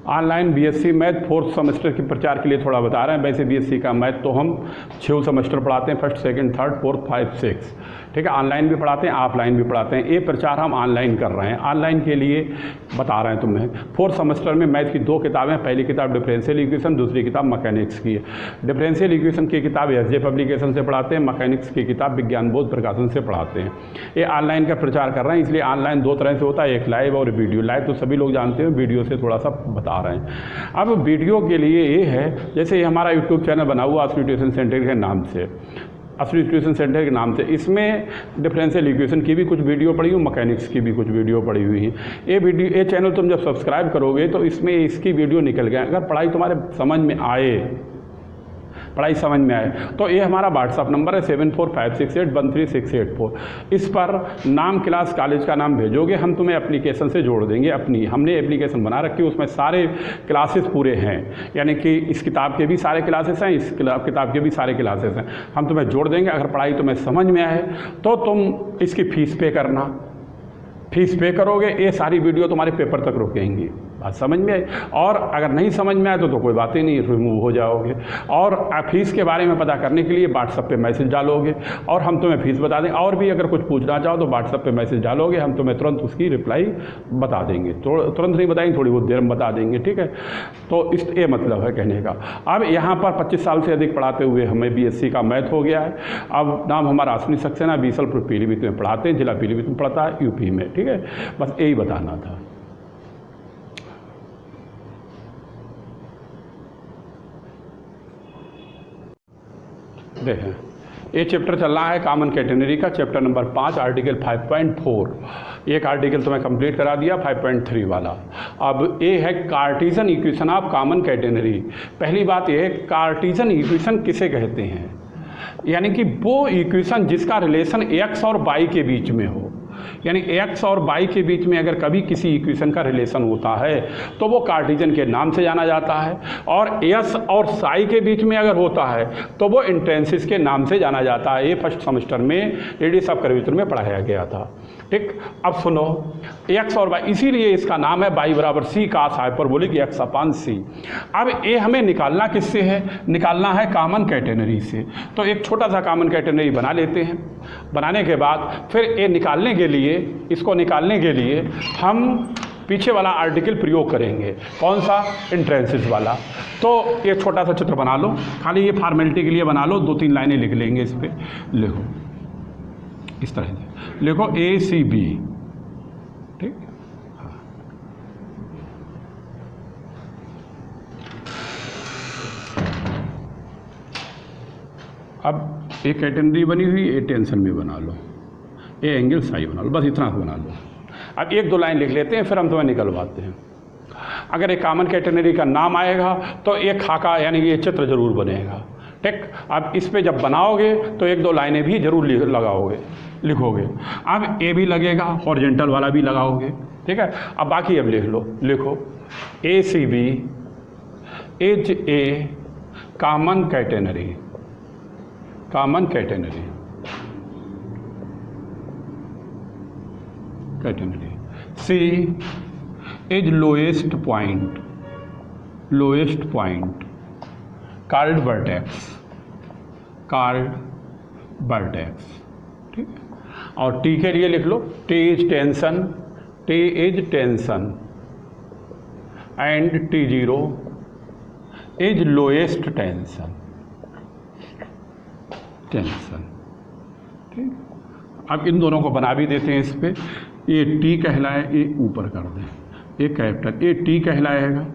Online BSc math 4th semester के प्रचार के लिए थोड़ा बता रहे हैं। वैसे बीएससी का मैथ तो हम 6 सेमेस्टर पढ़ाते हैं, 1st, 2nd, 3rd, 4th, 5, 6, ठीक है। ऑनलाइन भी पढ़ाते हैं, ऑफलाइन भी पढ़ाते हैं। ये प्रचार हम ऑनलाइन कर रहे हैं। ऑनलाइन के लिए बता रहे हैं तुम्हें। 4th सेमेस्टर में मैथ की 2 किताबें, पहली किताब डिफरेंशियल इक्वेशन, दूसरी किताब मैकेनिक्स की है। डिफरेंशियल इक्वेशन की किताब एसजे पब्लिकेशन से पढ़ाते हैं, मैकेनिक्स की किताब विज्ञान बोध प्रकाशन से पढ़ाते हैं। ये ऑनलाइन का प्रचार कर रहे हैं, इसलिए ऑनलाइन 2 तरह से होता है, एक लाइव और वीडियो। लाइव तो सभी लोग जानते हैं, वीडियो से थोड़ा सा बता रहे हैं। अब वीडियो के लिए ये है, जैसे हमारा यूट्यूब चैनल बना हुआ असली ट्यूशन सेंटर के नाम से, असली ट्यूशन सेंटर के नाम से, इसमें डिफरेंशियल इक्वेशन की भी कुछ वीडियो पड़ी हुई, मैकेनिक्स की भी कुछ वीडियो पड़ी हुई है। ये चैनल तुम जब सब्सक्राइब करोगे तो इसमें इसकी वीडियो निकल गया। अगर पढ़ाई तुम्हारे समझ में आए, तो ये हमारा व्हाट्सअप नंबर है 7456813684। इस पर नाम, क्लास, कॉलेज का नाम भेजोगे, हम तुम्हें एप्लीकेशन से जोड़ देंगे। हमने एप्लीकेशन बना रखी है, उसमें सारे क्लासेस पूरे हैं, यानी कि इस किताब के भी सारे क्लासेस हैं, इस किताब के भी सारे क्लासेस हैं। हम तुम्हें जोड़ देंगे। अगर पढ़ाई तुम्हें समझ में आए तो तुम इसकी फ़ीस पे करना। फीस पे करोगे, ये सारी वीडियो तुम्हारे पेपर तक रुकेंगी। बात समझ में आई? और अगर नहीं समझ में आए तो कोई बात ही नहीं, रिमूव हो जाओगे। और फीस के बारे में पता करने के लिए व्हाट्सएप पे मैसेज डालोगे और हम तुम्हें फ़ीस बता देंगे। और भी अगर कुछ पूछना चाहो तो व्हाट्सएप पे मैसेज डालोगे, हम तुम्हें तुरंत उसकी रिप्लाई बता देंगे। तुरंत नहीं बताएंगे, थोड़ी बहुत देर में बता देंगे, ठीक है। तो ये मतलब है कहने का। अब यहाँ पर 25 साल से अधिक पढ़ाते हुए हमें बीएससी का मैथ हो गया है। अब नाम हमारा अश्विनी सक्सेना, बीसलपुर पीलीभीत में पढ़ाते हैं, जिला पीलीभीत में पढ़ता है, यूपी में, ठीक है। बस यही बताना था। देखें, ये चैप्टर चल रहा है कॉमन कैटेगरी का, चैप्टर नंबर 5, आर्टिकल 5.4। एक आर्टिकल तो मैं कंप्लीट करा दिया, 5.3 वाला। अब ये है Cartesian equation of common category. पहली बात ये है, कार्टीजन इक्वेशन किसे कहते हैं? यानी कि वो इक्वेशन जिसका रिलेशन एक्स और वाई के बीच में हो। यानी एक्स और वाई के बीच में अगर कभी किसी इक्वेशन का रिलेशन होता है तो वो कार्टीजन के नाम से जाना जाता है, और एस और साई के बीच में अगर होता है तो वो इंट्रेंसिस के नाम से जाना जाता है। ये 1st सेमेस्टर में रेडियस ऑफ कर्वेचर में पढ़ाया गया था, ठीक। अब सुनो, एक्स और वाई, इसीलिए इसका नाम है वाई बराबर सी कास हाइपरबोलिक एक्स अपान सी। अब ये हमें निकालना किससे है? निकालना है कॉमन कैटेगरी से। तो एक छोटा सा कॉमन कैटेगरी बना लेते हैं। बनाने के बाद फिर ये निकालने के लिए, इसको निकालने के लिए हम पीछे वाला आर्टिकल प्रयोग करेंगे। कौन सा? इंट्रेंसिस वाला। तो ये छोटा सा चित्र बना लो, खाली ये फॉर्मेलिटी के लिए बना लो, 2-3 लाइनें लिख लेंगे इस पर। लिखो इस तरह से, लिखो ACB, ठीक। हाँ। अब एक कैटेगरी बनी हुई, ये टेंशन में बना लो, ये एंगल साई बना लो, बस इतना बना लो। अब 1-2 लाइन लिख लेते हैं, फिर हम तुम्हें निकलवाते हैं। अगर एक कॉमन कैटेगरी का नाम आएगा तो एक खाका यानी कि ये चित्र जरूर बनेगा, ठीक। अब इस पे जब बनाओगे तो 1-2 लाइनें भी जरूर लिखोगे। अब ए भी लगेगा, हॉरिजॉन्टल वाला भी लगाओगे, ठीक है। अब बाकी अब लिखो ACB is a common category. C is lowest point called vertex, ठीक। और T के लिए लिख लो T is tension and T0 is lowest tension, ठीक। अब इन दोनों को बना भी देते हैं इस पे। ये T कहलाए, ये ऊपर कर दें, ये कैपिटल, ये T कहलाएगा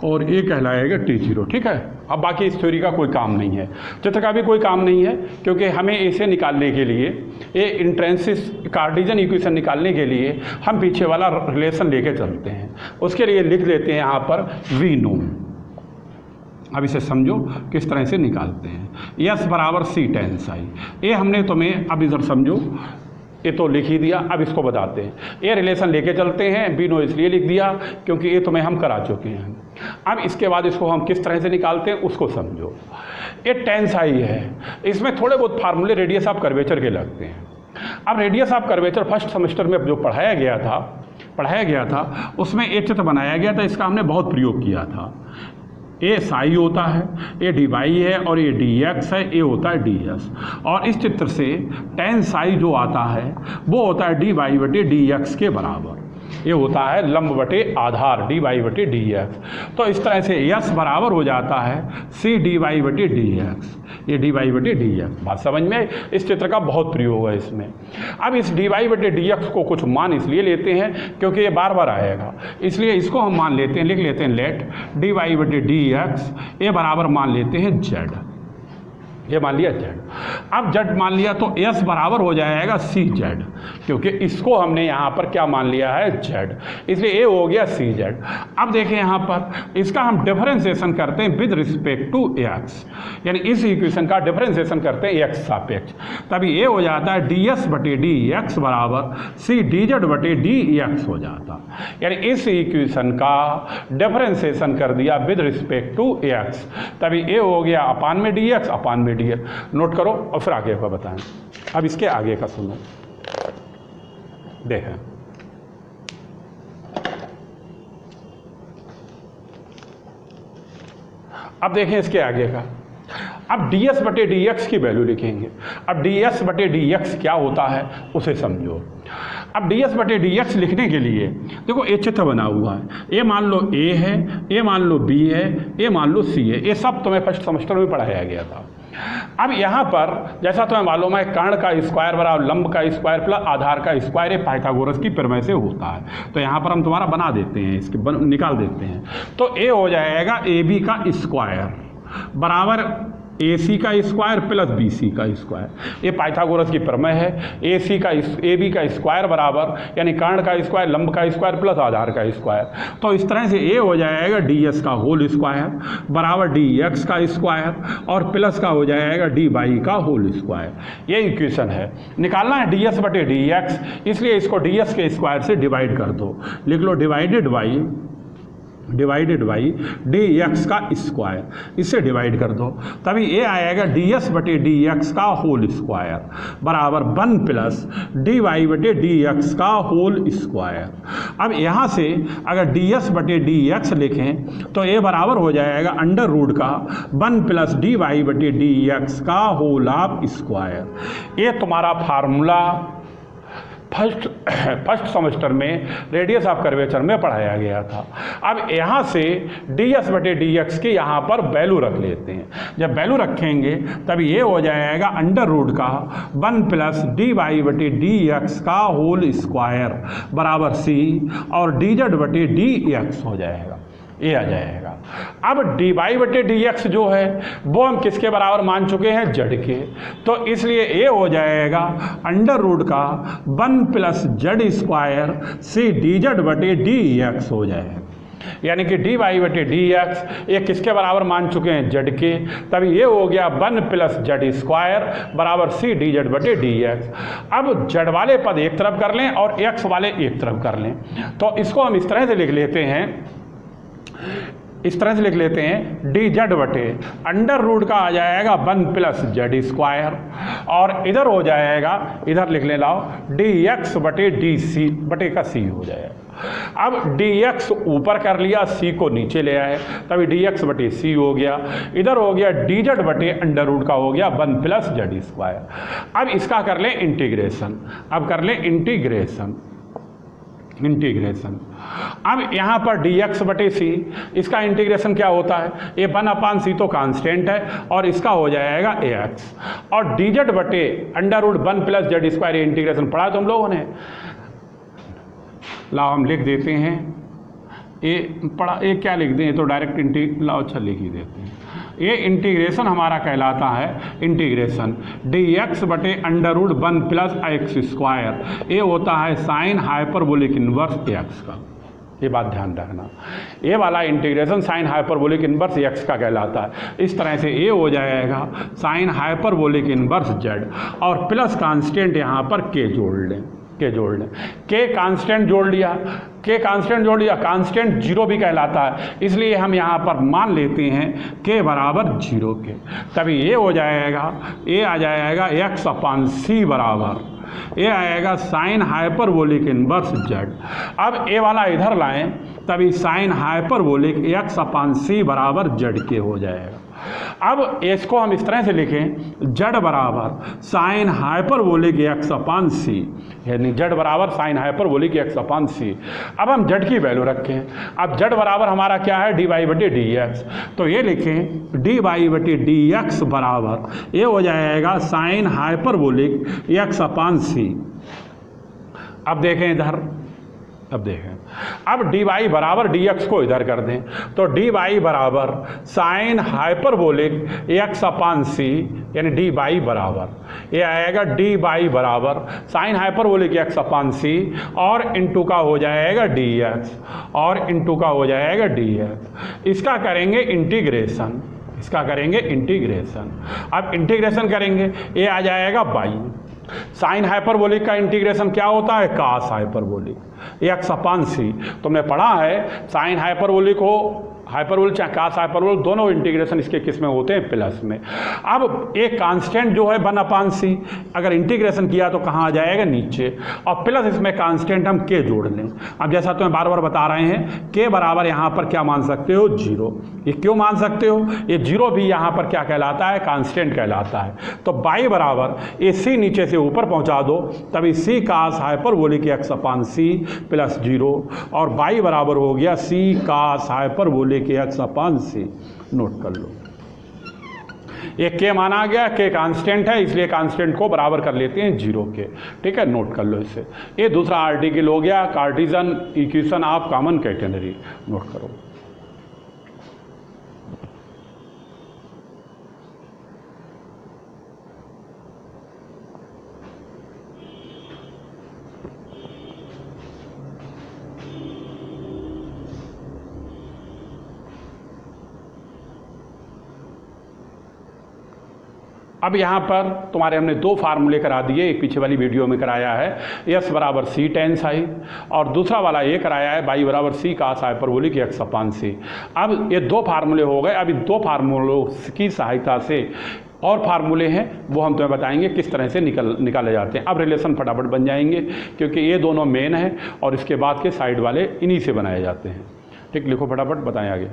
और ये कहलाएगा T0, ठीक है। अब बाकी इस थ्योरी का कोई काम नहीं है, चित्र का भी कोई काम नहीं है, क्योंकि हमें इसे निकालने के लिए, ये इंट्रेंसिस कार्टीजन इक्वेशन निकालने के लिए हम पीछे वाला रिलेशन लेके चलते हैं। उसके लिए लिख देते हैं यहाँ पर V नोम। अब इसे समझो किस तरह से निकालते हैं। S बराबर C tan साई, ये हमने तुम्हें, अब इधर समझो, ये तो लिख ही दिया। अब इसको बताते हैं, ये रिलेशन लेके चलते हैं। बी नो इसलिए लिख दिया क्योंकि ये तुम्हें हम करा चुके हैं। अब इसके बाद इसको हम किस तरह से निकालते हैं उसको समझो। ये tan साई है, इसमें थोड़े बहुत फार्मूले रेडियस ऑफ कर्वेचर के लगते हैं। अब radius of curvature 1st semester में जो पढ़ाया गया था, पढ़ाया गया था उसमें एक चित्र बनाया गया था, इसका हमने बहुत प्रयोग किया था। ए साई होता है, ए डी वाई है और ये डी एक्स है, ए होता है डी एस। और इस चित्र से टेन साई जो आता है वो होता है डी वाई बटे डी एक्स के बराबर। ये होता है लंब बटे आधार डी वाई बटे डी एक्स। तो इस तरह से यस बराबर हो जाता है सी डी वाई बटे डी एक्स, ये डी वाई बटे डी एक्स। बात समझ में? इस चित्र का बहुत प्रयोग है इसमें। अब इस डी वाई बटे डी एक्स को कुछ मान इसलिए लेते हैं क्योंकि ये बार बार आएगा, इसलिए इसको हम मान लेते हैं, लिख लेते हैं लेट डी वाई बटे डी एक्स ये बराबर मान लेते हैं जेड। ये मान लिया जेड। अब जेड मान लिया तो एस बराबर हो जाएगा सी जेड, क्योंकि इसको हमने यहाँ पर क्या मान लिया है जेड, इसलिए ए हो गया सी जेड। अब देखें यहाँ पर इसका हम डिफरेंशिएशन करते हैं विद रिस्पेक्ट टू एक्स, यानी इस इक्वेशन का डिफरेंशिएशन करते हैं एक्स सापेक्ष, तभी ए हो जाता है डी एस बटे डी एक्स बराबर सी डी जेड बटे डी एक्स हो जाता। यानी इस इक्वेशन का डिफरेंशिएशन कर दिया विद रिस्पेक्ट टू एक्स, तभी ए हो गया अपान में डी एक्स अपान में डी एक्स। नोट करो और फिर आगे का बताएं। अब इसके आगे का सुनो, देखें अब देखें इसके आगे का। अब डी एस बटे डी एक्स की वैल्यू लिखेंगे। अब डी एस बटे डी एक्स क्या होता है उसे समझो। अब डी एस बटे डी एक्स लिखने के लिए देखो ये चित्र बना हुआ है, ये मान लो ए है, ये मान लो बी है, ये मान लो सी है। ये सब तुम्हें फर्स्ट सेमेस्टर में पढ़ाया गया था। अब यहाँ पर जैसा तुम्हें मालूम है कर्ण का स्क्वायर बराबर लंब का स्क्वायर प्लस आधार का स्क्वायर, ये पाइथागोरस की प्रमेय से होता है। तो यहाँ पर हम तुम्हारा बना देते हैं, इसके निकाल देते हैं। तो ए हो जाएगा ए बी का स्क्वायर बराबर ए सी का स्क्वायर प्लस बी सी का स्क्वायर। ये पाइथागोरस की प्रमेय है। ए बी का स्क्वायर बराबर यानी कर्ण का स्क्वायर लंब का स्क्वायर प्लस आधार का स्क्वायर। तो इस तरह से ए हो जाएगा डी एस का होल स्क्वायर बराबर डी एक्स का स्क्वायर और प्लस का हो जाएगा डी वाई का होल स्क्वायर। ये इक्वेशन है। निकालना है डी एस बटे डी एक्स, इसलिए इसको डी एस के स्क्वायर से डिवाइड कर दो। लिख लो डिवाइडेड बाई डी एक्स का स्क्वायर, इससे डिवाइड कर दो, तभी ये आएगा डी एस बटे डी एक्स का होल स्क्वायर बराबर 1 प्लस डी वाई बटे डी एक्स का होल स्क्वायर। अब यहाँ से अगर डी एस बटे डी एक्स लिखें तो ये बराबर हो जाएगा अंडर रूट का 1 प्लस डी वाई बटे डी एक्स का होल ऑफ स्क्वायर। ये तुम्हारा फार्मूला फर्स्ट सेमेस्टर में रेडियस ऑफ कर्वेचर में पढ़ाया गया था। अब यहाँ से डी एस बटे डी एक्स की यहाँ पर वैल्यू रख लेते हैं। जब वैल्यू रखेंगे तब ये हो जाएगा अंडर रूट का 1 प्लस डी वाई बटे डी एक्स का होल स्क्वायर बराबर सी और डी जेड बटे डी एक्स हो जाएगा, ये आ जाएगा। अब डी वाई बटे डी एक्स जो है वो हम किसके बराबर मान चुके हैं जेड के, तो इसलिए ये हो जाएगा अंडर रूट का 1 plus Z square C D Z बटे डी एक्स हो जाएगा। यानी कि डी वाई बटे डी एक्स ये किसके बराबर मान चुके हैं जेड के, तभी ये हो गया 1 प्लस जेड स्क्वायर बराबर सी डी जेड बटे डी एक्स। अब जेड वाले पद एक तरफ कर लें और एक्स वाले एक तरफ कर लें, तो इसको हम इस तरह से लिख लेते हैं, इस तरह से लिख लेते हैं डी जेड बटे अंडर रूट का आ जाएगा 1 प्लस जेड स्क्वायर और इधर हो जाएगा, इधर लिख ले लाओ डी एक्स बटे डी सी बटे का सी हो जाएगा। अब डी एक्स ऊपर कर लिया, सी को नीचे ले आए, तभी डी एक्स बटे सी हो गया। इधर हो गया डी जेड बटे अंडर रूट का हो गया 1 प्लस जेड स्क्वायर। अब इसका कर लें इंटीग्रेशन, अब कर लें इंटीग्रेशन। अब यहाँ पर डी एक्स बटे सी, इसका इंटीग्रेशन क्या होता है, ये 1 अपान सी तो कांस्टेंट है और इसका हो जाएगा ए एक्स और डी जेड बटे under root 1 plus Z square, ये इंटीग्रेशन पढ़ा तुम लोगों ने। लाओ हम लिख देते हैं, ये पढ़ा, ये क्या लिख दें, ये तो डायरेक्ट लाओ अच्छा लिख ही देते हैं। ये इंटीग्रेशन हमारा कहलाता है इंटीग्रेशन डी एक्स बटे under root 1 plus X square, ये होता है साइन हाइपरबोलिक इनवर्स एक्स का। ये बात ध्यान रखना, ये वाला integration sine hyperbolic inverse x का कहलाता है। इस तरह से ये हो जाएगा साइन हाइपरबोलिक इनवर्स जेड और प्लस कांस्टेंट यहाँ पर के जोड़ लें, के कांस्टेंट जोड़ लिया, कांस्टेंट 0 भी कहलाता है, इसलिए हम यहाँ पर मान लेते हैं के बराबर 0 के, तभी ये हो जाएगा, ये आ जाएगा एक्स अपान सी बराबर ये आएगा साइन हाइपरबोलिक इनवर्स जेड। अब ए वाला इधर लाएं तभी साइन हाइपरबोलिक एक्स अपान सी बराबर जेड के हो जाएगा। अब इसको हम इस तरह से लिखें, जेड बराबर साइन हाइपरबोलिक एक्स अपान सी, यानी जेड बराबर sine hyperbolic x upon c. अब हम जेड की वैल्यू रखें। अब जेड बराबर हमारा क्या है, डी वाई बटे डी एक्स। तो ये लिखें डी वाई बटे डी एक्स बराबर ये हो जाएगा sine hyperbolic x upon c. अब देखें इधर, अब देखें, अब डी वाई बराबर डी एक्स को इधर कर दें तो डी वाई बराबर साइन हाइपरबोलिक एक्स अपान सी, यानी डी वाई बराबर ये आएगा डी वाई बराबर साइन हाइपरबोलिक एक्स अपान सी और इनटू का हो जाएगा डी एक्स और इनटू का हो जाएगा डी एक्स। इसका करेंगे इंटीग्रेशन, इसका करेंगे इंटीग्रेशन। अब इंटीग्रेशन करेंगे, ये आ जाएगा बाई। साइन हाइपरबोलिक का इंटीग्रेशन क्या होता है, कास हाइपरबोलिक एक्स अपान सी। तुमने पढ़ा है साइन हाइपरबोलिक हो, हाइपरबोल चाहे कास हाइपरबोल, दोनों इंटीग्रेशन इसके किस में होते हैं, प्लस में। अब एक कांस्टेंट जो है 1 अपान सी, अगर इंटीग्रेशन किया तो कहाँ आ जाएगा, नीचे, और प्लस इसमें कांस्टेंट हम के जोड़ लें। अब जैसा तुम्हें बार बार बता रहे हैं, के बराबर यहाँ पर क्या मान सकते हो, 0। ये क्यों मान सकते हो, ये 0 भी यहाँ पर क्या कहलाता है, कांस्टेंट कहलाता है। तो बाई बराबर ये सी नीचे से ऊपर पहुँचा दो तभी सी कास hyperbolic x upon C plus 0, और बाई बराबर हो गया सी कास हाइपरबोलिक के एक्स अपान सी। नोट कर लो, ये के माना गया, के कांस्टेंट है इसलिए कांस्टेंट को बराबर कर लेते हैं 0 के। ठीक है, नोट कर लो इसे। ये दूसरा आर्टिकल हो गया Cartesian equation of common catenary. Note करो। अब यहाँ पर तुम्हारे हमने 2 फार्मूले करा दिए, एक पीछे वाली वीडियो में कराया है एस बराबर सी टेन साई, और दूसरा वाला ये कराया है बाई बराबर सी कास हाइपरबोलिक एक्स अपान सी। अब ये 2 फार्मूले हो गए। अब इन 2 फार्मूलों की सहायता से और फार्मूले हैं वो हम तुम्हें बताएंगे किस तरह से निकाले जाते हैं। अब रिलेशन फटाफट बन जाएंगे क्योंकि ये दोनों मेन हैं और इसके बाद के साइड वाले इन्हीं से बनाए जाते हैं। ठीक, लिखो फटाफट, बताएं आगे।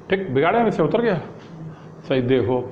ठीक, बिगाड़े में से उतर गया, सही देखो।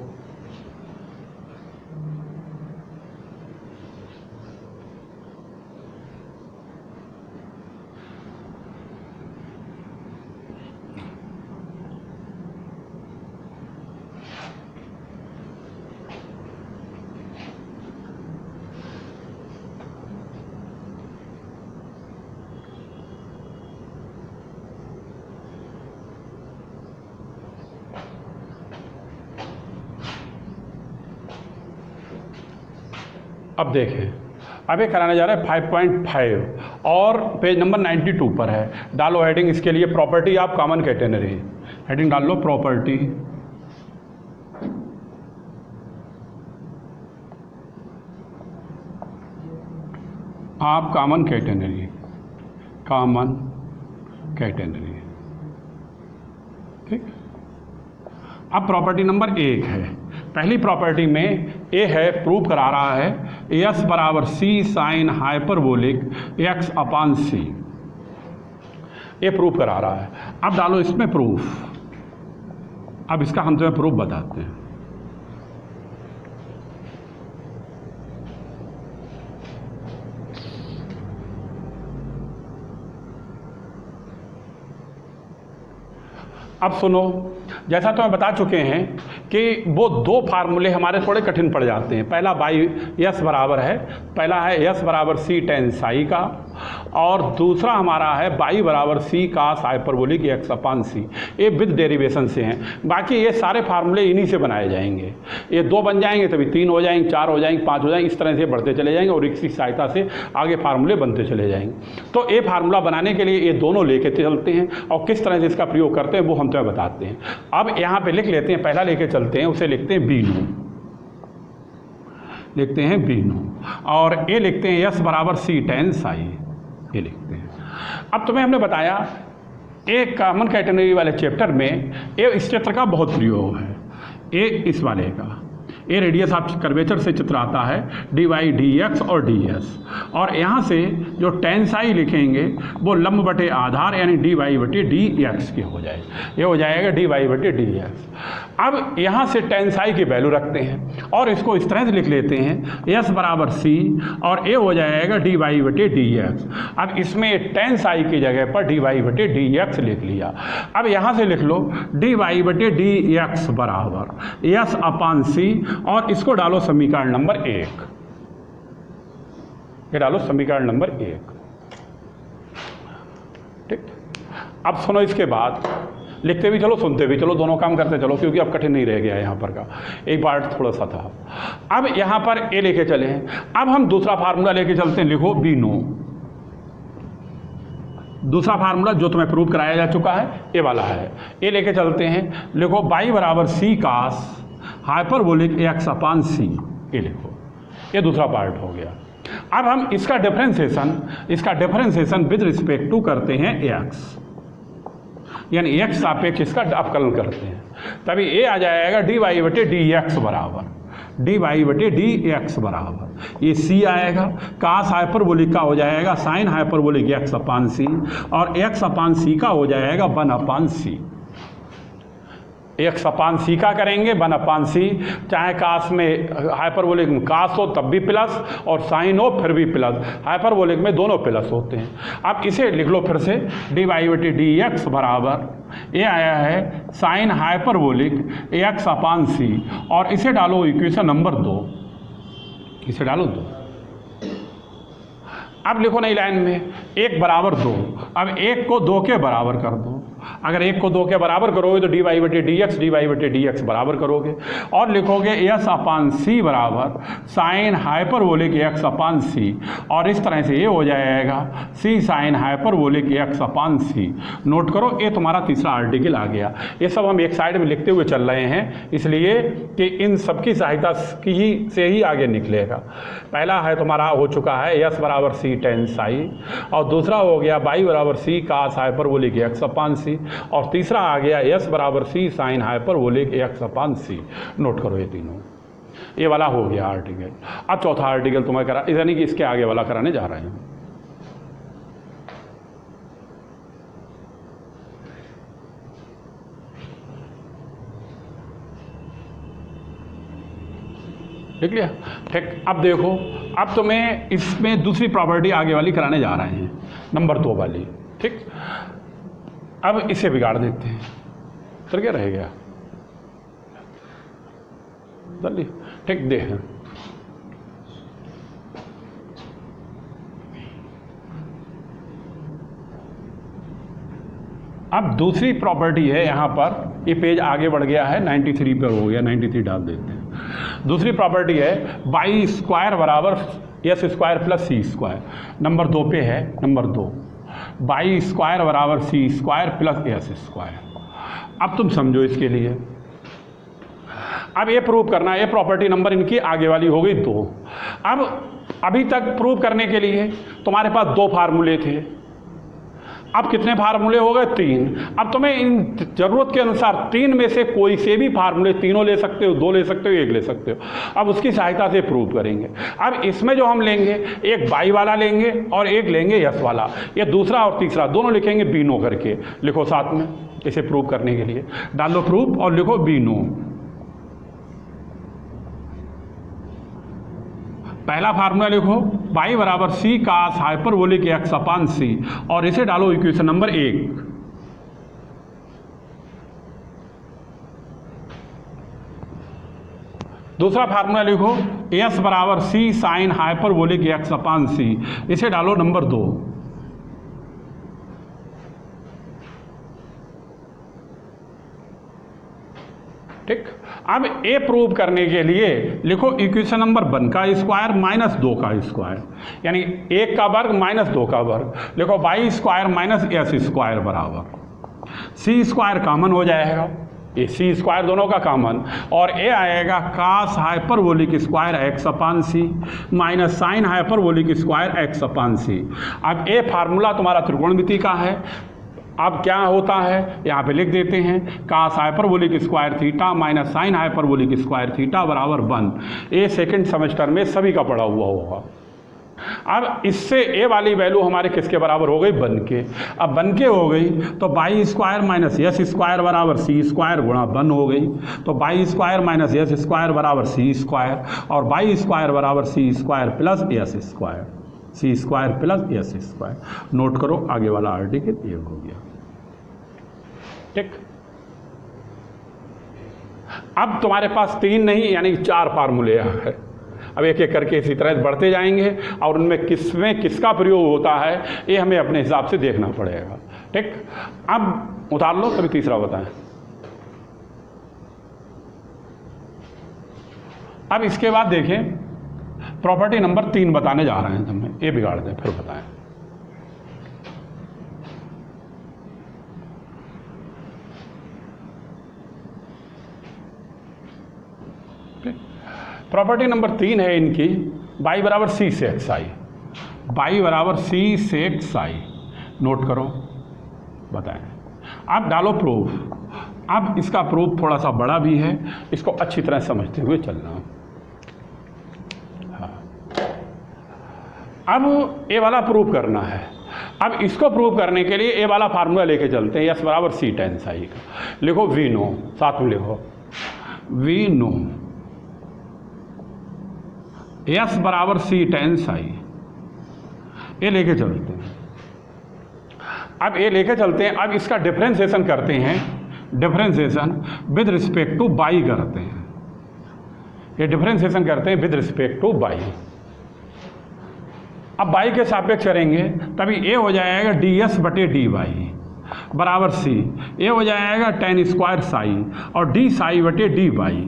अब देखें, अब ये कराने जा रहा है 5.5 और पेज नंबर 92 पर है। डालो हेडिंग इसके लिए, property of common catenary. Heading डाल लो, property of common catenary, common catenary. ठीक, अब प्रॉपर्टी नंबर 1 है। पहली प्रॉपर्टी में ए है, प्रूव करा रहा है एस बराबर सी sine hyperbolic x upon c, ये प्रूव करा रहा है। अब डालो इसमें प्रूफ। अब इसका हम तुम्हें प्रूफ बताते हैं। अब सुनो, जैसा तो मैं बता चुके हैं कि वो 2 फार्मूले हमारे थोड़े कठिन पड़ जाते हैं। पहला बाई एस बराबर है, पहला है एस बराबर सी टेन साई का, और दूसरा हमारा है बाई बराबर सी कास हाइपरबोलिक एक्स अपान सी, ये विद डेरिवेशन से हैं। बाकी ये सारे फार्मूले इन्हीं से बनाए जाएंगे। ये 2 बन जाएंगे तभी 3 हो जाएंगे, 4 हो जाएंगे, 5 हो जाएंगे, इस तरह से बढ़ते चले जाएंगे और इसकी सहायता से आगे फार्मूले बनते चले जाएंगे। तो ये फार्मूला बनाने के लिए ये दोनों लेके चलते हैं और किस तरह से इसका प्रयोग करते हैं वो हम तुम्हें बताते हैं। अब यहाँ पे लिख लेते हैं, पहला लेके चलते हैं, उसे लिखते हैं बी नो, लिखते हैं बी नो, और ये लिखते हैं यस बराबर सी टेन साई, ये लिखते हैं। अब तुम्हें हमने बताया एक कॉमन कैटेगरी वाले चैप्टर में ये इस चित्र का बहुत प्रयोग है, ये इस वाले का, ये रेडियस ऑफ कर्वेचर से चित्र आता है डी वाई डी एक्स और डी एस, और यहाँ से जो टेन साई लिखेंगे वो लंब बटे आधार यानी डी वाई बटे डी एक्स के हो जाए, ये हो जाएगा डी वाई बटे डी एक्स। अब यहाँ से टेन साई की वैल्यू रखते हैं और इसको इस तरह से लिख लेते हैं एस बराबर सी और ए हो जाएगा डी वाई बटे डी एक्स। अब इसमें टेन साई की जगह पर डी वाई बटे डी एक्स लिख लिया। अब यहाँ से लिख लो डी वाई बटे डी एक्स बराबर एस अपान सी और इसको डालो समीकरण नंबर 1, ये डालो समीकरण नंबर 1, ठीक। अब सुनो, इसके बाद लिखते भी चलो सुनते भी चलो, दोनों काम करते चलो, क्योंकि अब कठिन नहीं रह गया है यहाँ पर का, एक पार्ट थोड़ा सा था। अब यहाँ पर ए लेके चले हैं, अब हम दूसरा फार्मूला लेके चलते हैं, लिखो बी नो, दूसरा फार्मूला जो तुम्हें प्रूव कराया जा चुका है ये वाला है, ये लेके चलते हैं, लिखो बाई बराबर सी कास हाइपरबोलिक एक्स अपान सी, ये लिखो, ये दूसरा पार्ट हो गया। अब हम इसका डिफरेंशिएशन विद रिस्पेक्ट टू करते हैं एक्स, यानी एक्स सापेक्ष इसका अवकलन करते हैं, तभी ये आ जाएगा डी वाई बटे डी एक्स बराबर डी वाई बटे डी एक्स बराबर ये सी आएगा, कास हाइपरबोलिक का हो जाएगा साइन हाइपरबोलिक एक्स अपान सी और एक्स अपान सी का हो जाएगा 1 अपान सी। एक्स अपान सी का करेंगे 1 अपान सी, चाहे कास में हाइपरबोलिक में कास हो तब भी प्लस और साइन हो फिर भी प्लस, हाइपरबोलिक में दोनों प्लस होते हैं। अब इसे लिख लो फिर से डी वाई बटे डी एक्स बराबर ये आया है साइन हाइपरबोलिक एक्स अपान सी और इसे डालो इक्वेशन नंबर 2, इसे डालो 2। अब लिखो नई लाइन में 1 बराबर 2, अब 1 को 2 के बराबर कर दो, अगर 1 को 2 के बराबर करोगे तो डी वाई बटे डी एक्स बराबर करोगे और लिखोगे एस अपान सी बराबर साइन हाइपरबोलिक एक्स अपान सी और इस तरह से ये हो जाएगा सी sine hyperbolic x upon C. Note करो ये तुम्हारा तीसरा आर्टिकल आ गया। ये सब हम एक साइड में लिखते हुए चल रहे हैं इसलिए कि इन सबकी सहायता से ही आगे निकलेगा। पहला है तुम्हारा हो चुका है एस बराबर सी टेन साई और दूसरा हो गया बाई बराबर सी कास हाइपरबोलिक एक्स अपान सी और तीसरा आ गया एस बराबर सी sine hyperbolic x upon C. Note करो ये तीनों, ये वाला हो गया आर्टिकल। अब चौथा आर्टिकल तुम्हें करा, यानी कि इसके आगे वाला कराने जा रहे हैं। देख लिया, ठीक। अब देखो, अब तुम्हें इसमें दूसरी प्रॉपर्टी आगे वाली कराने जा रहे हैं, नंबर 2 वाली, ठीक। अब इसे बिगाड़ देते हैं, तो क्या रह गया, जल्दी, ठीक। देख अब दूसरी प्रॉपर्टी है यहाँ पर, ये पेज आगे बढ़ गया है 93 पर हो गया, 93 डाल देते हैं। दूसरी प्रॉपर्टी है बाई स्क्वायर बराबर एस स्क्वायर प्लस सी स्क्वायर, नंबर 2 पे है, नंबर 2 बाई स्क्वायर बराबर सी स्क्वायर प्लस एस स्क्वायर। अब तुम समझो इसके लिए, अब ये प्रूव करना है, ये प्रॉपर्टी नंबर इनकी आगे वाली हो गई 2। अब अभी तक प्रूव करने के लिए तुम्हारे पास 2 फार्मूले थे, अब कितने फार्मूले हो गए 3। अब तुम्हें इन ज़रूरत के अनुसार 3 में से कोई से भी फार्मूले, तीनों ले सकते हो, 2 ले सकते हो, 1 ले सकते हो। अब उसकी सहायता से प्रूव करेंगे। अब इसमें जो हम लेंगे, एक बाई वाला लेंगे और एक लेंगे यस वाला, ये दूसरा और तीसरा दोनों लिखेंगे बी नो करके, लिखो साथ में इसे प्रूव करने के लिए, डाल लो प्रूफ और लिखो बी नो। पहला फार्मूला लिखो बाई बराबर सी कास हाइपरबोलिक एक्स अपान सी और इसे डालो इक्वेशन नंबर 1। दूसरा फार्मूला लिखो एस बराबर सी साइन हाइपरबोलिक एक्स अपान सी, इसे डालो नंबर 2। ठीक। अब ए प्रूव करने के लिए लिखो इक्वेशन नंबर 1 का स्क्वायर माइनस 2 का स्क्वायर, यानी 1 का वर्ग माइनस 2 का वर्ग। लिखो Y square minus S square बराबर सी स्क्वायर कॉमन हो जाएगा, ये सी स्क्वायर दोनों का कॉमन, और ए आएगा cos hyperbolic square x upon c minus sine hyperbolic square x upon c. अब ए फार्मूला तुम्हारा त्रिकोणमिति का है। अब क्या होता है यहाँ पे लिख देते हैं, cos hyperbolic square theta minus sine hyperbolic square theta बराबर 1। ये सेकंड सेमेस्टर में सभी का पढ़ा हुआ होगा। अब इससे ए वाली वैल्यू हमारे किसके बराबर हो गई, 1 के। अब 1 के हो गई तो y square minus S square बराबर सी स्क्वायर गुणा 1 हो गई। तो y square minus S square बराबर सी स्क्वायर, और वाई स्क्वायर बराबर सी square plus s square, c square plus s square. Note करो आगे वाला आर्टिकल ये हो गया। ठीक। अब तुम्हारे पास 3 नहीं यानी 4 फार्मूले है। अब एक एक करके इसी तरह बढ़ते जाएंगे और उनमें किसमें किसका प्रयोग होता है ये हमें अपने हिसाब से देखना पड़ेगा। ठीक। अब उतार लो, कभी तीसरा बताएं। अब इसके बाद देखें, प्रॉपर्टी नंबर 3 बताने जा रहे हैं हमें, ये बिगाड़ दें फिर बताएं। प्रॉपर्टी नंबर 3 है इनकी, बाई बराबर सी से एक्स आई, बाई बराबर सी से एक्स आई। नोट करो, बताएं। अब डालो प्रूफ। अब इसका प्रूफ थोड़ा सा बड़ा भी है, इसको अच्छी तरह समझते हुए चलना। हाँ। अब ए वाला प्रूफ करना है। अब इसको प्रूव करने के लिए ए वाला फार्मूला लेके चलते हैं, एस बराबर सी टेन साई का। लिखो वी नो, साथ में लिखो वी नो एस बराबर सी टेन साई। ये लेके चलते हैं। अब ये लेके चलते हैं। अब इसका डिफरेंशिएशन करते हैं, differentiation with respect two by करते हैं। ये डिफरेंशिएशन करते हैं विद रिस्पेक्ट टू बाई। अब बाई के सापेक्ष करेंगे तभी ए हो जाएगा डी एस बटे डी वाई बराबर सी। ए हो जाएगा टेन स्क्वायर साई और डी साई बटे डी वाई,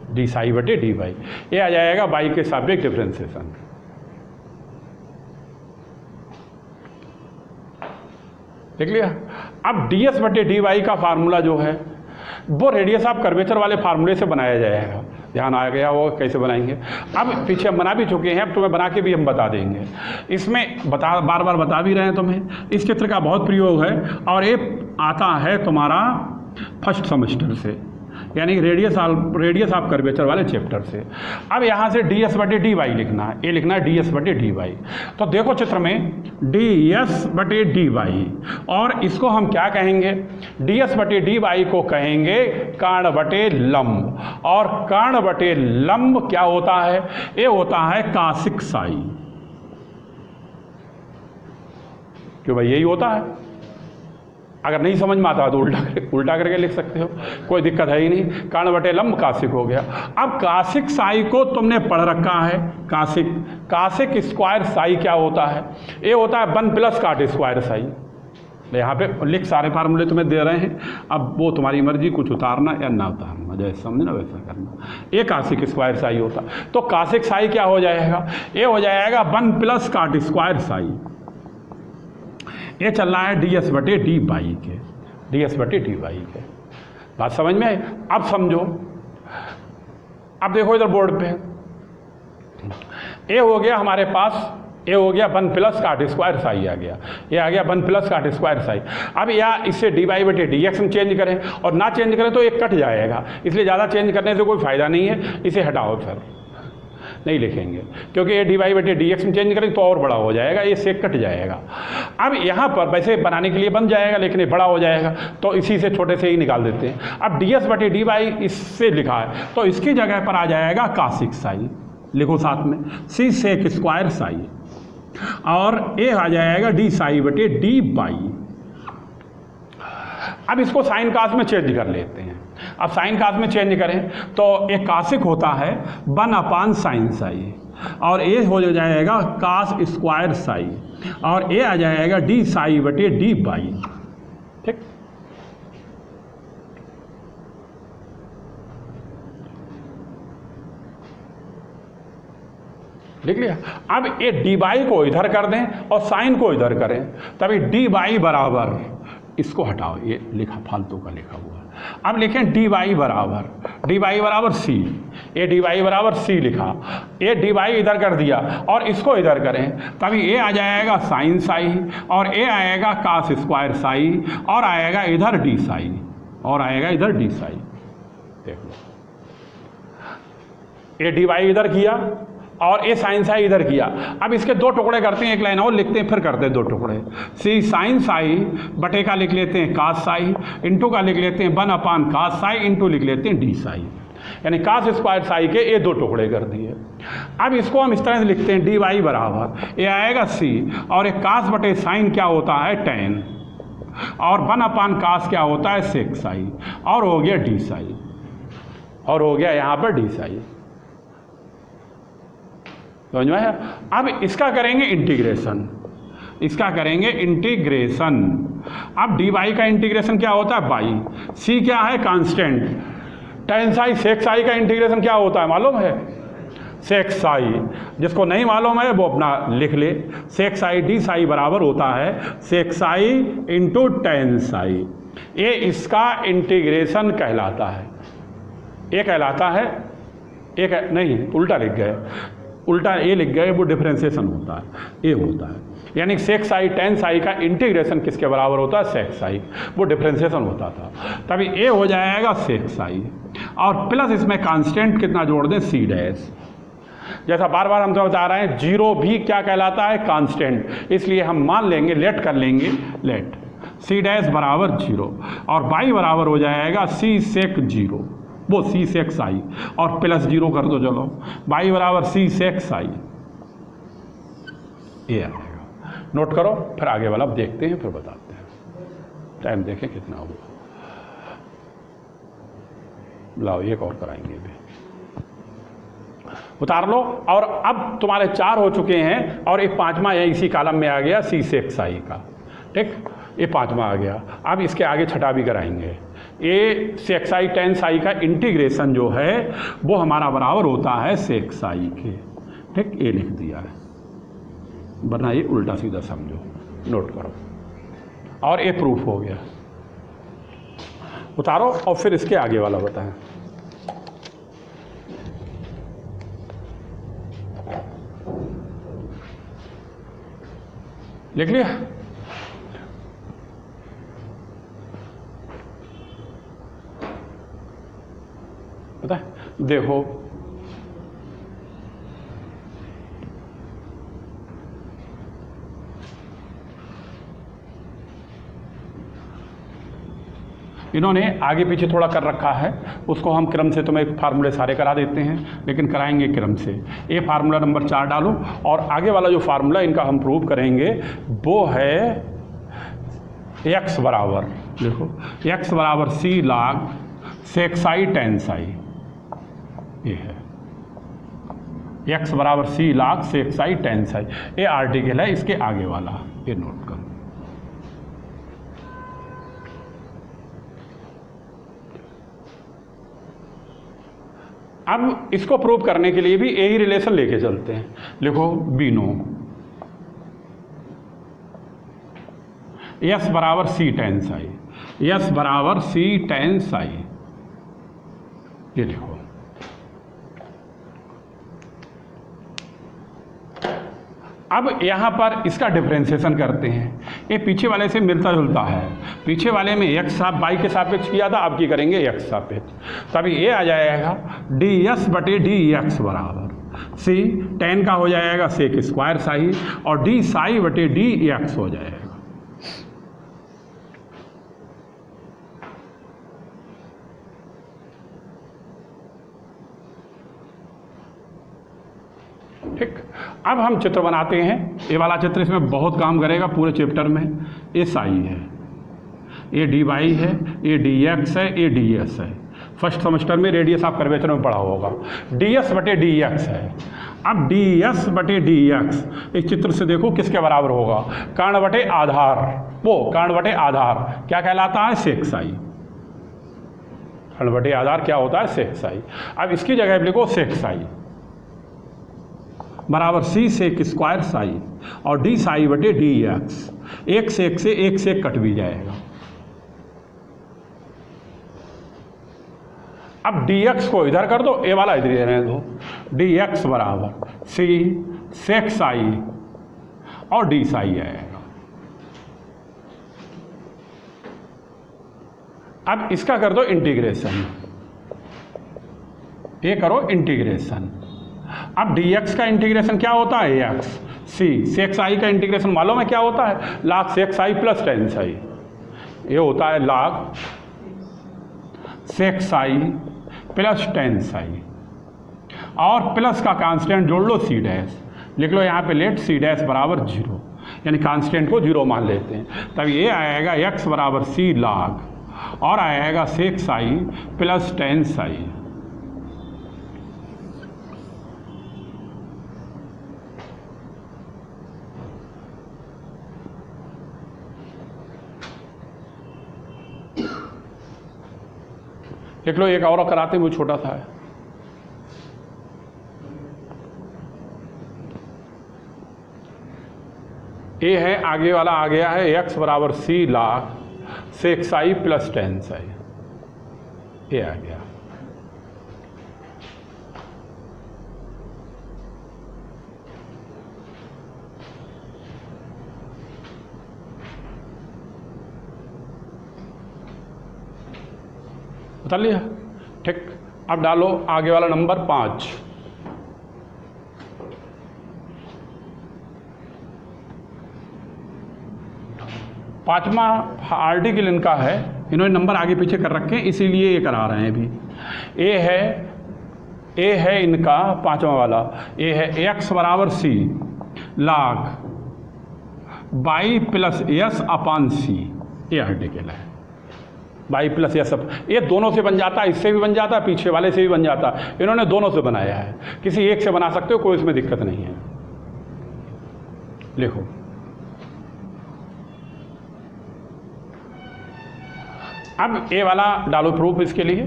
डी साई बटे डी वाई। ये आ जाएगा बाई के सापेक्ष डिफरेंशिएशन। देख लिया। अब डी एस बटे डी वाई का फार्मूला जो है वो रेडियस ऑफ कर्वेचर वाले फार्मूले से बनाया जाएगा। ध्यान आ गया वो कैसे बनाएंगे। अब पीछे हम बना भी चुके हैं, अब तुम्हें बना के भी हम बता देंगे। इसमें बार बार बता भी रहे हैं तुम्हें। इस चित्र का बहुत प्रयोग है और ये आता है तुम्हारा फर्स्ट सेमेस्टर से, यानी रेडियस ऑफ कर्वेचर वाले चैप्टर से। अब यहाँ से डी एस बटे डी वाई लिखना है। ये लिखना है डी एस बटे डी वाई। तो देखो चित्र में डी एस बटे डी वाई, और इसको हम क्या कहेंगे, डी एस बटे डी वाई को कहेंगे कर्ण बटे लंब। और कर्ण बटे लंब क्या होता है, ये होता है कासिक साई। क्यों भाई, यही होता है। अगर नहीं समझ में आता तो उल्टा करके लिख सकते हो, कोई दिक्कत है ही नहीं। कर्ण बटे लंब कासिक हो गया। अब कासिक साई को तुमने पढ़ रखा है। कासिक स्क्वायर साई क्या होता है, ये होता है 1 प्लस काट स्क्वायर साई। यहाँ पे लिख सारे फार्मूले तुम्हें दे रहे हैं, अब वो तुम्हारी मर्जी, कुछ उतारना या ना उतारना, जैसे समझना वैसा करना। ये कासिक स्क्वायर साई होता। तो कासिक साई क्या हो जाएगा, ये हो जाएगा 1 प्लस काट स्क्वायर साई। ये चल रहा है डी एस बटे डी वाई के, डी एस बटे डी वाई के। बात समझ में आई। अब समझो, अब देखो इधर बोर्ड पे ए हो गया हमारे पास, ए हो गया 1 प्लस काट स्क्वायर साई आ गया, ये आ गया 1 प्लस काट स्क्वायर साई। अब या इससे डी वाई बटे डी एक्स में चेंज करें, और ना चेंज करें तो एक कट जाएगा, इसलिए ज़्यादा चेंज करने से कोई फ़ायदा नहीं है, इसे हटाओ, फिर नहीं लिखेंगे, क्योंकि ये डी वाई बटे डी एक्स में चेंज करें तो और बड़ा हो जाएगा, ये सेक कट जाएगा। अब यहाँ पर वैसे बनाने के लिए बन जाएगा, लेकिन ये बड़ा हो जाएगा तो इसी से छोटे से ही निकाल देते हैं। अब डी एस बटे डी वाई इससे लिखा है, तो इसकी जगह पर आ जाएगा कासिक साई। लिखो साथ में सी सेक स्क्वायर साई, और ए आ जाएगा डी साई बटे डी वाई। अब इसको साइन कास में चेंज कर लेते हैं। अब साइन कास में चेंज करें तो एक कासिक होता है 1 अपान साइन साई, और ए हो जाएगा कास स्क्वायर साई, और ए आ जाएगा डी साई बटे डी वाई। ठीक। लिख लिया। अब ये डी बाई को इधर कर दें और साइन को इधर करें, तभी डी बाई बराबर, इसको हटाओ, ये लिखा फालतू का लिखा हुआ। अब लिखें डी बाई बराबर सी, ये डी बाई बराबर सी लिखा, ये डी बाई इधर कर दिया और इसको इधर करें, तभी ये आ जाएगा साइन साई और ये आएगा कास स्क्वायर साई और आएगा इधर डी साई और आएगा इधर डी साई। देख लो, ये डी बाई इधर किया और ये साइन साई इधर किया। अब इसके दो टुकड़े करते हैं, एक लाइन और लिखते हैं, फिर करते हैं दो टुकड़े। सी साइन साई बटे का लिख लेते हैं कास साई, इंटू का लिख लेते हैं 1 कास साई, इंटू लिख लेते हैं डी साई, यानी कास स्क्वायर साई के ये दो टुकड़े कर दिए। अब इसको हम इस तरह से लिखते हैं डी वाई बराबर, ये आएगा सी और एक कास बटे साइन क्या होता है टेन और 1 कास क्या होता है सेक साई और हो गया डी साई और हो गया यहाँ पर डी साई। समझ में आया? अब इसका करेंगे इंटीग्रेशन, इसका करेंगे इंटीग्रेशन। अब डी बाई का इंटीग्रेशन क्या होता है बाई, सी क्या है कांस्टेंट, टेन साई सेक साई का इंटीग्रेशन क्या होता है मालूम है सेक साई, जिसको नहीं मालूम है वो अपना लिख ले। सेक साई डी साई बराबर होता है सेक साई इंटू टेन साई, ये इसका इंटीग्रेशन कहलाता है। ये कहलाता है, एक नहीं उल्टा लिख गए, उल्टा ये लिख गए, वो डिफरेंशिएशन होता है, ये होता है। यानी सेक साई टेन साई का इंटीग्रेशन किसके बराबर होता है सेक साई, वो डिफरेंशिएशन होता था, तभी ये हो जाएगा सेक साई और प्लस इसमें कांस्टेंट कितना जोड़ दें सी डैश। जैसा बार बार हम तो बता रहे हैं, जीरो भी क्या कहलाता है कांस्टेंट, इसलिए हम मान लेंगे लेट कर लेंगे, लेट सी डैश बराबर 0 और बाई बराबर हो जाएगा सी सेक 0, वो सी सेक साई और प्लस 0 कर दो, चलो बाई बराबर सी सेक साई, ये आएगा। नोट करो, फिर आगे वाला देखते हैं, फिर बताते हैं। टाइम देखें कितना हुआ, लाओ एक और कराएंगे भी, उतार लो। और अब तुम्हारे 4 हो चुके हैं और एक 5वां है इसी कॉलम में आ गया सी सेक साई का, ठीक, ये 5वां आ गया। अब इसके आगे छठा भी कराएंगे। ये सेक साई टेन साई का इंटीग्रेशन जो है वो हमारा बराबर होता है सेक साई के, ठीक, ये लिख दिया है, वरना ये उल्टा सीधा समझो, नोट करो। और ये प्रूफ हो गया, उतारो और फिर इसके आगे वाला बताएं। लिख लिया? पता है, देखो इन्होंने आगे पीछे थोड़ा कर रखा है, उसको हम क्रम से तुम्हें फार्मूले सारे करा देते हैं, लेकिन कराएंगे क्रम से। ये फार्मूला नंबर 4 डालो और आगे वाला जो फार्मूला इनका हम प्रूव करेंगे वो है x बराबर, देखो x बराबर सी लाग सेक साई टेन साई, ये है x बराबर सी लाग सेक साई टेन साई, ये आर्टिकल है इसके आगे वाला, ये नोट करो। अब इसको प्रूव करने के लिए भी यही रिलेशन लेके चलते हैं, लिखो बीनो यस बराबर सी टेन साई, यस बराबर सी टेन साई, ये लिखो। अब यहाँ पर इसका डिफरेंशिएशन करते हैं, ये पीछे वाले से मिलता जुलता है, पीछे वाले में x साथ बाई के सापेक्ष किया था, अब की करेंगे x सापेक्ष, तभी ये आ जाएगा डी एस बटे डी एक्स बराबर सी टेन का हो जाएगा सेक स्क्वायर साई और डी साई बटे डी एक्स हो जाएगा। ठीक, अब हम चित्र बनाते हैं। ये वाला चित्र इसमें बहुत काम करेगा पूरे चैप्टर में। ये साई है, ये डी वाई है, ये डी एक्स है, ये डी एस है। फर्स्ट सेमेस्टर में रेडियस ऑफ कर्वेचर में पढ़ा होगा। डी एस बटे डी एक्स है। अब डी एस बटे डी एक्स इस चित्र से देखो किसके बराबर होगा, कर्ण बटे आधार, वो कर्ण बटे आधार क्या कहलाता है, सेक साई। कर्ण बटे आधार क्या होता है, सेक साई। अब इसकी जगह लिखो सेक साई, बराबर सी सेक स्क्वायर साई और डी साई बटे डी एक्स, एक से एक कट भी जाएगा। अब डी एक्स को इधर कर दो, ए वाला इधर ही रहने दो। डी एक्स बराबर सी सेक साई और डी साई आएगा। अब इसका कर दो इंटीग्रेशन, ये करो इंटीग्रेशन। अब डी एक्स का इंटीग्रेशन क्या होता है, एक्स सी सेक साई का इंटीग्रेशन मालूम है क्या होता है, log सेक साई प्लस टेन साई, ये होता है log सेक साई प्लस टेन साई और प्लस का कांस्टेंट जोड़ लो सी डैश, लिख लो यहाँ पे लेट सी डैश बराबर 0, यानी कांस्टेंट को 0 मान लेते हैं। तब ये आएगा x बराबर सी log और आएगा सेक साई प्लस टेन साई। लिख लो, एक और कराते हैं, वो छोटा सा है। ये है आगे वाला आ गया है x बराबर सी log सेक साई प्लस टेन साई, ये आ गया। बता लिया, ठीक। अब डालो आगे वाला नंबर 5। पांचवा आर्टिकल इनका है, इन्होंने नंबर आगे पीछे कर रखे हैं इसीलिए ये करा रहे हैं अभी। ए है इनका पांचवा वाला, ए है x बराबर सी log by plus S upon c, ये आर्टिकल है बाई प्लस एस। ये दोनों से बन जाता है, इससे भी बन जाता है, पीछे वाले से भी बन जाता है। इन्होंने दोनों से बनाया है, किसी एक से बना सकते हो, कोई इसमें दिक्कत नहीं है। लिखो अब ए वाला डालो प्रूफ इसके लिए।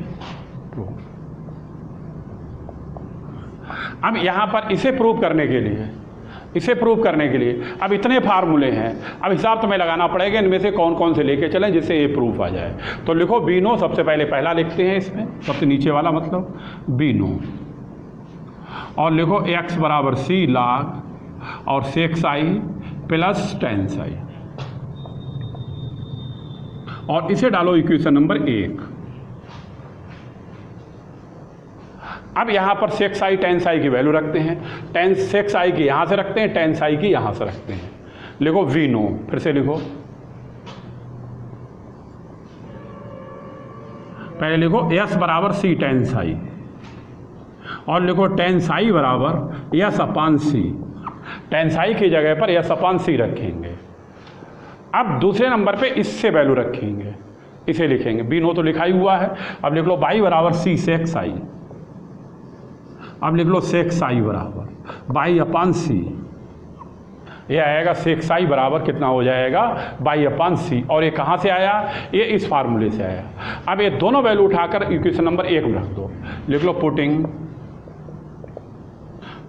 अब यहां पर इसे प्रूव करने के लिए अब इतने फार्मूले हैं, अब हिसाब तुम्हें लगाना पड़ेगा इनमें से कौन कौन से लेके चलें जिससे ये प्रूफ आ जाए। तो लिखो बी नो, सबसे पहले पहला लिखते हैं इसमें, सबसे नीचे वाला मतलब बी नो, और लिखो x बराबर सी log और सेक साई प्लस टेन साई, और इसे डालो इक्वेशन नंबर 1। अब यहाँ पर सेक साई टेन साई की वैल्यू रखते हैं, टेन सेक साई की यहाँ से रखते हैं, टेन साई की यहाँ से रखते हैं। लिखो वी नो, फिर से लिखो, पहले लिखो एस बराबर सी टेन साई और लिखो टेन साई बराबर एस अपान सी, टेन साई की जगह पर एस अपान सी रखेंगे। अब दूसरे नंबर पे इससे वैल्यू रखेंगे, इसे लिखेंगे, बी नो तो लिखा ही हुआ है। अब लिख लो बाई बराबर सी सेक साई, अब लिख लो सेक साई बराबर बाई अपान सी, ये आएगा सेक साई बराबर कितना हो जाएगा बाई अपान सी, और ये कहाँ से आया, ये इस फार्मूले से आया। अब ये दोनों वैल्यू उठाकर इक्वेशन नंबर 1 में रख दो। लिख लो putting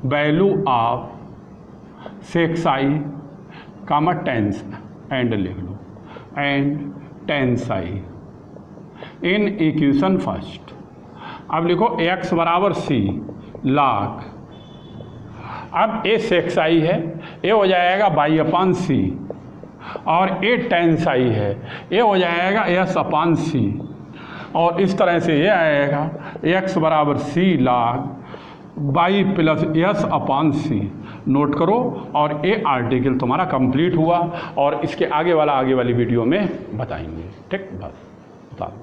value of sec psi comma tan and लिख लो and tan psi in equation first. अब लिखो x बराबर सी log, अब ए सेक साई है, ये हो जाएगा बाई अपान सी, और ए टेन साई है, ये हो जाएगा एस अपान सी, और इस तरह से ये आएगा x बराबर सी log by plus S upon C. Note करो, और ये आर्टिकल तुम्हारा कंप्लीट हुआ, और इसके आगे वाली वीडियो में बताएंगे। ठीक, बस बता।